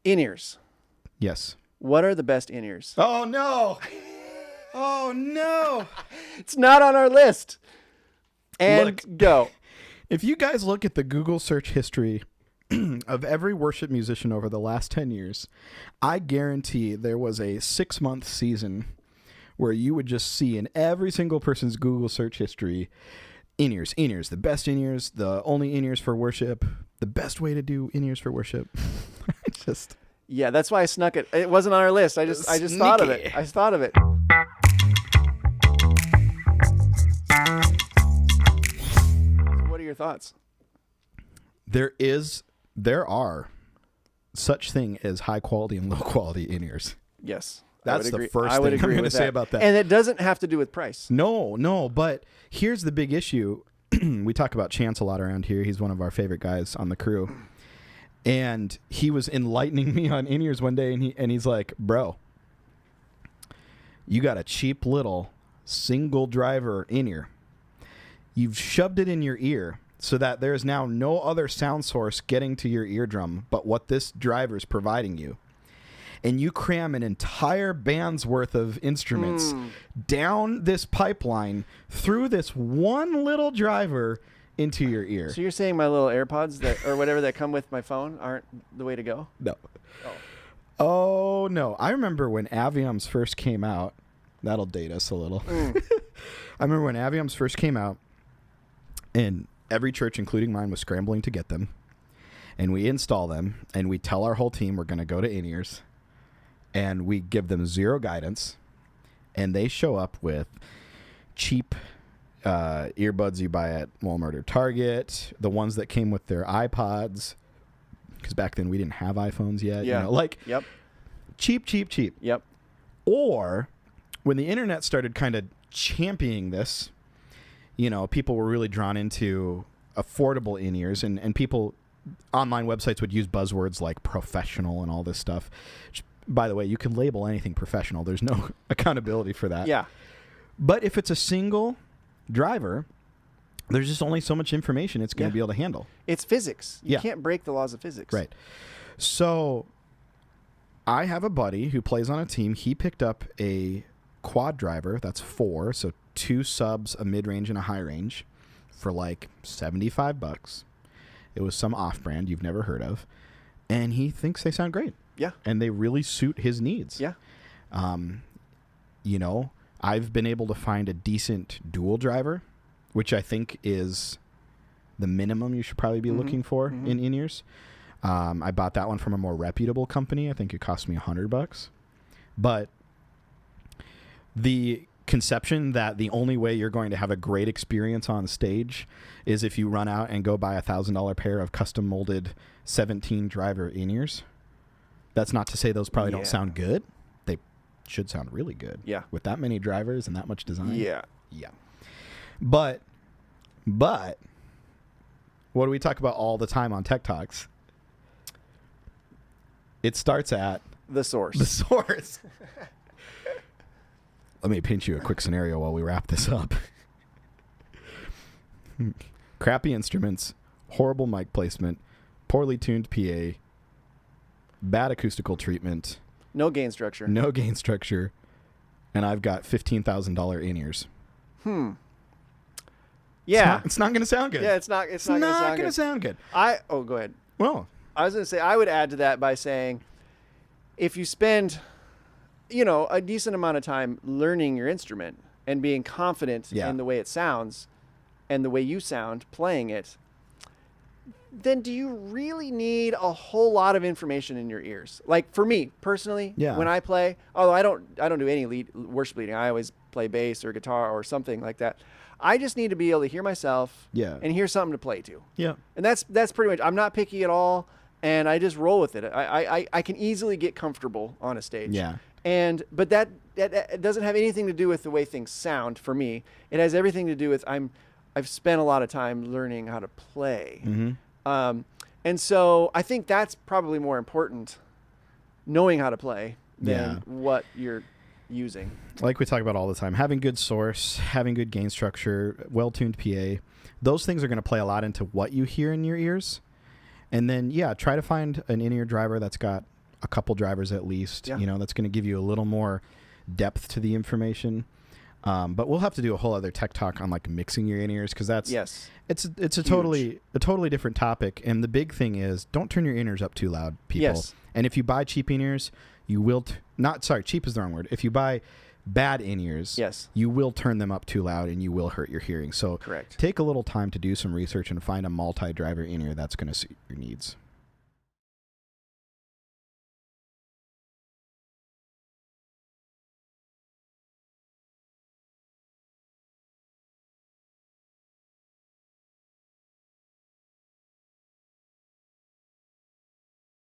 In-ears. Yes. What are the best in-ears? Oh, no. Oh, no. It's not on our list. And Look. go. If you guys look at the Google search history of every worship musician over the last 10 years, I guarantee there was a 6-month season where you would just see in every single person's Google search history, in-ears, the best in-ears, the only in-ears for worship, the best way to do in-ears for worship. Yeah, that's why I snuck it. It wasn't on our list. I just thought of it. I just thought of it. So what are your thoughts? There are such thing as high quality and low quality in-ears. Yes. That's the first thing I'm going to say about that. And it doesn't have to do with price. No, but here's the big issue. We talk about Chance a lot around here. He's one of our favorite guys on the crew. And he was enlightening me on in-ears one day, and he's like, bro, you got a cheap little single driver in-ear. You've shoved it in your ear so that there's now no other sound source getting to your eardrum but what this driver is providing you. And you cram an entire band's worth of instruments down this pipeline through this one little driver into your ear. So you're saying my little AirPods or whatever that come with my phone aren't the way to go? No. Oh, no. I remember when Aviums first came out. That'll date us a little. I remember when Aviums first came out, and every church, including mine, was scrambling to get them. And we install them, and we tell our whole team we're going to go to in-ears. And we give them zero guidance, and they show up with cheap earbuds you buy at Walmart or Target, the ones that came with their iPods, because back then we didn't have iPhones yet. Yeah. Yep. Cheap. Yep. Or when the internet started kind of championing this, people were really drawn into affordable in-ears, and people, online websites would use buzzwords like professional and all this stuff. By the way, you can label anything professional. There's no accountability for that. Yeah. But if it's a single driver, there's just only so much information it's going to be able to handle. It's physics. You can't break the laws of physics. Right. So I have a buddy who plays on a team. He picked up a quad driver. That's 4. So 2 subs, a mid-range, and a high-range for like $75. It was some off-brand you've never heard of. And he thinks they sound great. Yeah. And they really suit his needs. Yeah. I've been able to find a decent dual driver, which I think is the minimum you should probably be looking for in in-ears. I bought that one from a more reputable company. I think it cost me $100. But the conception that the only way you're going to have a great experience on stage is if you run out and go buy $1,000 pair of custom molded 17 driver in-ears. That's not to say those probably don't sound good. They should sound really good. Yeah. With that many drivers and that much design. Yeah. Yeah. But what do we talk about all the time on Tech Talks? It starts at the source. The source. Let me paint you a quick scenario while we wrap this up. Crappy instruments, horrible mic placement, poorly tuned PA, bad acoustical treatment. No gain structure. And I've got $15,000 in-ears. Yeah. It's not going to sound good. Yeah, it's not going to sound good. Go ahead. Well, I was going to say, I would add to that by saying, if you spend, a decent amount of time learning your instrument and being confident in the way it sounds and the way you sound playing it, then do you really need a whole lot of information in your ears? Like for me personally, when I play, although I don't do any worship leading, I always play bass or guitar or something like that. I just need to be able to hear myself and hear something to play to. Yeah. And that's pretty much, I'm not picky at all, and I just roll with it. I can easily get comfortable on a stage. Yeah. But that doesn't have anything to do with the way things sound for me. It has everything to do with I've spent a lot of time learning how to play. Mm-hmm. And so I think that's probably more important, knowing how to play, than what you're using. Like we talk about all the time, having good source, having good gain structure, well-tuned PA, those things are going to play a lot into what you hear in your ears. And then, try to find an in-ear driver that's got a couple drivers at least. Yeah. You know, that's going to give you a little more depth to the information. But we'll have to do a whole other tech talk on like mixing your in-ears, because that's it's a totally different topic. And the big thing is, don't turn your in-ears up too loud, people. Yes. And if you buy cheap in-ears, you will cheap is the wrong word. If you buy bad in-ears, you will turn them up too loud and you will hurt your hearing. So correct. Take a little time to do some research and find a multi-driver in-ear that's going to suit your needs.